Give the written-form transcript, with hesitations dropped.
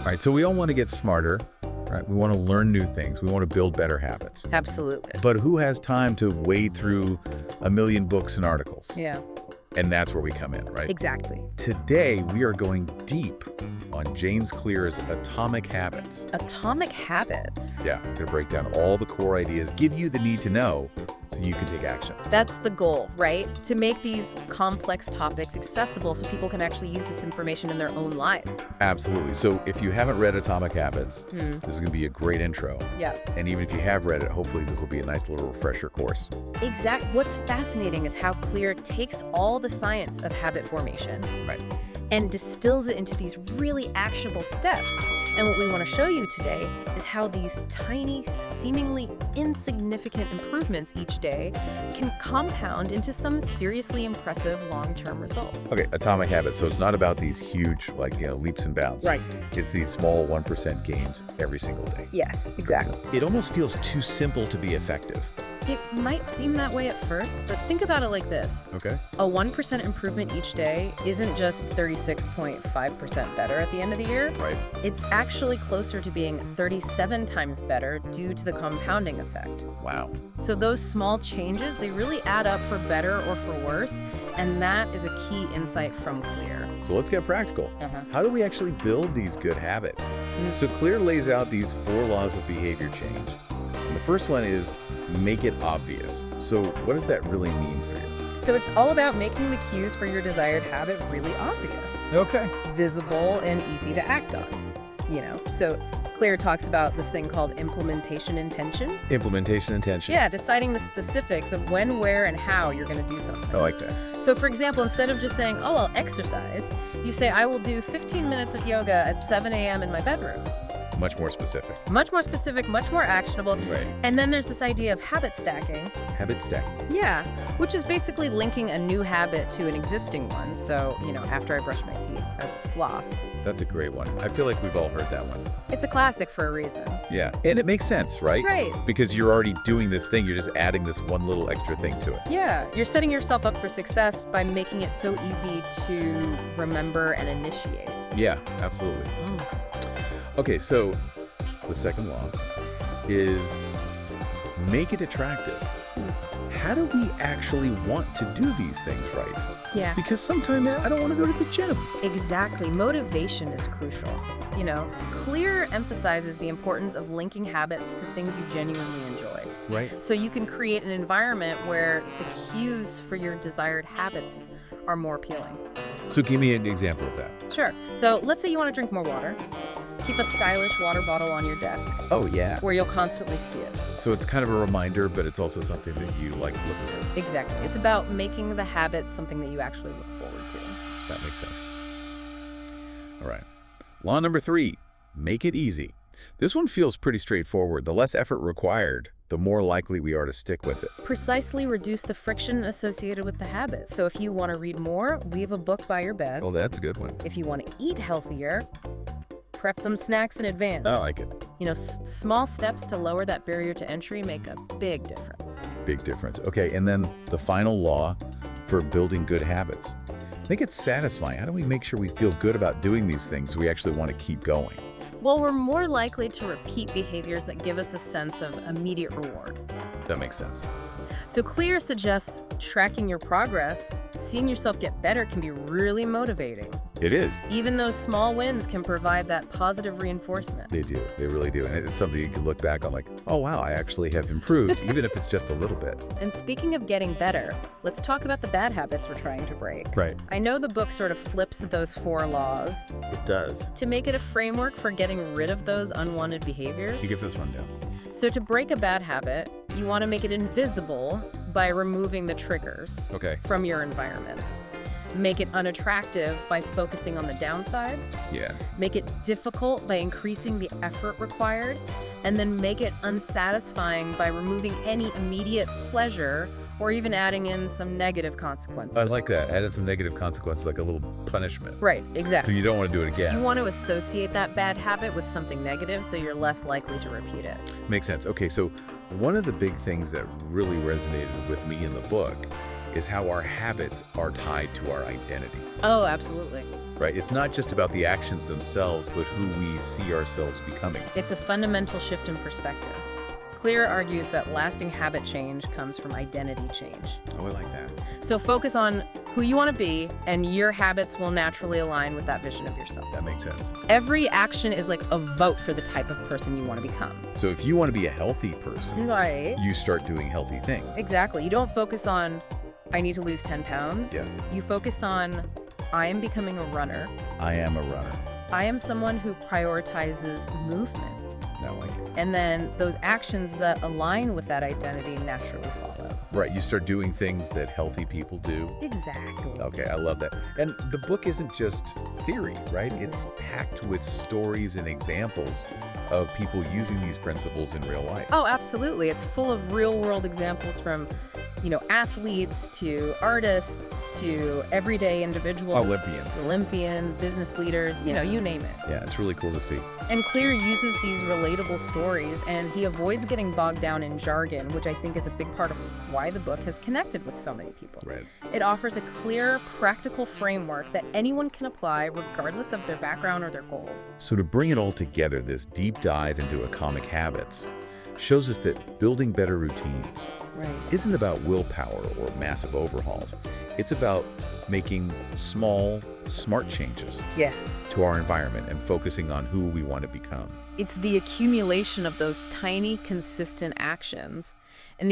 All right, so we all want to get smarter, right? We want to learn new things. We want to build better habits. Absolutely. But who has time to wade through a million books and articles? Yeah, And that's where we come in, right? exactly. Today, we are going deep on James Clear's Atomic Habits. Atomic habits. Yeah, we're going to break down all the core ideas, give you the need to know so you can take action. That's the goal, right? To make these complex topics accessible so people can actually use this information in their own lives. Absolutely. So if you haven't read Atomic Habits, this is going to be a great intro. Yeah. And even if you have read it, hopefully this will be a nice little refresher course. What's fascinating is how Clear takes all the science of habit formation Right. and distills it into these really actionable steps. And what we want to show you today is how these tiny, seemingly insignificant improvements each day can compound into some seriously impressive long-term results. Okay, Atomic Habits. So it's not about these huge, leaps and bounds. Right. It's these small 1% gains every single day. Yes, exactly. It almost feels too simple to be effective. It might seem that way at first, but think about it like this. Okay. A 1% improvement each day isn't just 36.5% better at the end of the year. Right. It's actually closer to being 37 times better due to the compounding effect. Wow. So those small changes, they really add up for better or for worse, and that is a key insight from Clear. So let's get practical. Uh-huh. How do we actually build these good habits? So Clear lays out these 4 laws of behavior change. And the first one is make it obvious. So what does that really mean for you? So it's all about making the cues for your desired habit really obvious, Okay. visible, and easy to act on. So Clear talks about this thing called implementation intention. Implementation intention. Yeah, deciding the specifics of when, where, and how you're going to do something. I like that. So for example, instead of just saying, oh, I'll exercise, you say, I will do 15 minutes of yoga at 7 a.m. in my bedroom. Much more specific. Much more specific, much more actionable. Right. And then there's this idea of habit stacking. Habit stacking. Yeah, which is basically linking a new habit to an existing one. So, after I brush my teeth, I will floss. That's a great one. I feel like we've all heard that one. It's a classic for a reason. Yeah. And it makes sense, right? Right. Because you're already doing this thing. You're just adding this one little extra thing to it. Yeah, you're setting yourself up for success by making it so easy to remember and initiate. Yeah, absolutely. Okay, so the second law is make it attractive. How do we actually want to do these things right? Yeah. Because sometimes I don't want to go to the gym. Exactly. Motivation is crucial. Clear emphasizes the importance of linking habits to things you genuinely enjoy. Right. So you can create an environment where the cues for your desired habits are more appealing. So give me an example of that. Sure. So let's say you want to drink more water. Keep a stylish water bottle on your desk Oh, yeah. where you'll constantly see it. So it's kind of a reminder, but it's also something that you like looking at. Exactly. It's about making the habit something that you actually look forward to. That makes sense. All right. Law number 3, make it easy. This one feels pretty straightforward. The less effort required, the more likely we are to stick with it. Precisely reduce the friction associated with the habit. So if you want to read more, leave a book by your bed. Oh, that's a good one. If you want to eat healthier, prep some snacks in advance. I like it. Small steps to lower that barrier to entry make a big difference. Big difference. Okay, and then the final law for building good habits. Make it satisfying. How do we make sure we feel good about doing these things so we actually want to keep going? Well, we're more likely to repeat behaviors that give us a sense of immediate reward. That makes sense. So Clear suggests tracking your progress. Seeing yourself get better can be really motivating. It is. Even those small wins can provide that positive reinforcement. They do. They really do. And it's something you can look back on like, oh, wow, I actually have improved, even if it's just a little bit. And speaking of getting better, let's talk about the bad habits we're trying to break. Right. I know the book sort of flips those 4 laws It does. to make it a framework for getting rid of those unwanted behaviors. You give this one down. So to break a bad habit, you want to make it invisible by removing the triggers Okay. from your environment. Make it unattractive by focusing on the downsides. Yeah. Make it difficult by increasing the effort required. And then make it unsatisfying by removing any immediate pleasure or even adding in some negative consequences. I like that. Added some negative consequences, like a little punishment. Right, So exactly. you don't want to do it again. You want to associate that bad habit with something negative so you're less likely to repeat it. Makes sense. Okay, so one of the big things that really resonated with me in the book is how our habits are tied to our identity. Oh, absolutely. right? It's not just about the actions themselves, but who we see ourselves becoming. It's a fundamental shift in perspective. Clear argues that lasting habit change comes from identity change. Oh, I like that. So focus on who you want to be, and your habits will naturally align with that vision of yourself. That makes sense. Every action is like a vote for the type of person you want to become. So if you want to be a healthy person, Right. you start doing healthy things. Exactly. You don't focus on, I need to lose 10 pounds. Yeah. You focus on, I am becoming a runner. I am a runner. I am someone who prioritizes movement. I like it. And then those actions that align with that identity naturally follow. Right, you start doing things that healthy people do. Exactly. Okay, I love that. And the book isn't just theory, right? It's packed with stories and examples of people using these principles in real life. Oh, absolutely. It's full of real-world examples from, athletes to artists to everyday individuals. Olympians, business leaders, you name it. Yeah, it's really cool to see. And Clear uses these relatable stories, and he avoids getting bogged down in jargon, which I think is a big part of why the book has connected with so many people. Right. It offers a clear, practical framework that anyone can apply regardless of their background or their goals. So to bring it all together, this deep dive into Atomic Habits shows us that building better routines isn't about willpower or massive overhauls. It's about making small, smart changes Yes. to our environment and focusing on who we want to become. It's the accumulation of those tiny, consistent actions and